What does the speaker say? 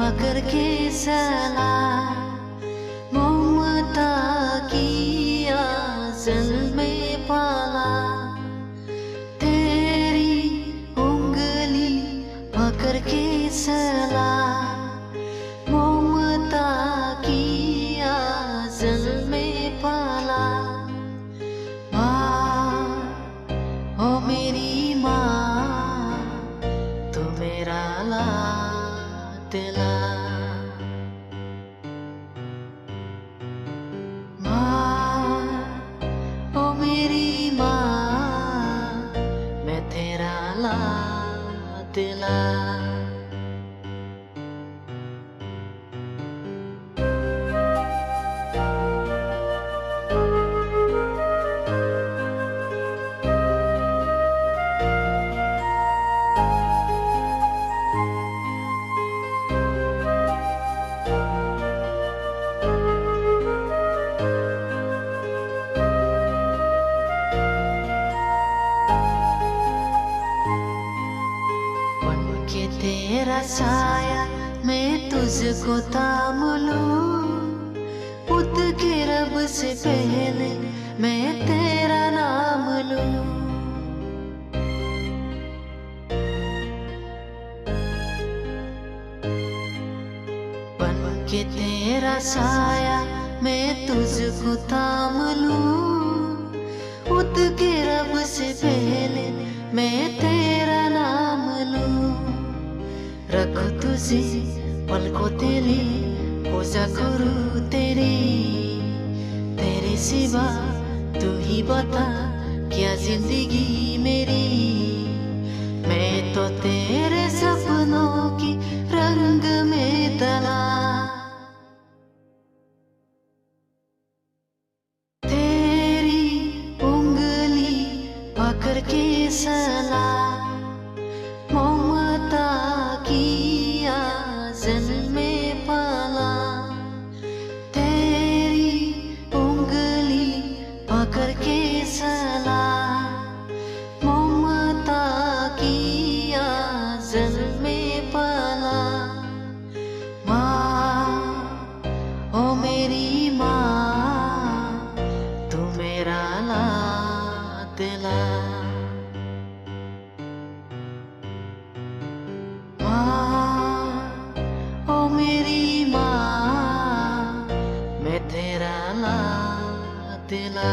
पाकर के सलाह, ममता की आंचल में पाला। तेरी उंगली पकड़ के सलाह, ममता की आंचल में पाला। ओ मेरी माँ, तू मेरा लाडला। माँ, ओ मेरी माँ, मैं तेरा लाडला। कि तेरा साया मैं तुझको थाम लूं, खुद के रब से पहले मैं तेरा नाम लूं। बन के तेरा साया मैं तुझको थाम लूं, खुद के रब से पहले मैं तेरा नाम लूं। रखो तुझे पलकों तेरे, पूजा करूं तेरी, तेरे सिवा तू ही बता क्या जिंदगी मेरी। मैं तो तेरे सपनों की रंग में तला। तेरी उंगली पकड़ के सलाह, ममता की आंचल में पाला। तेरी उंगली पकड़ के सलाह, ममता की आंचल में पाला। माँ, ओ मेरी माँ, तू मेरा लाडला। ओ मेरी माँ, मैं तेरा लाडला।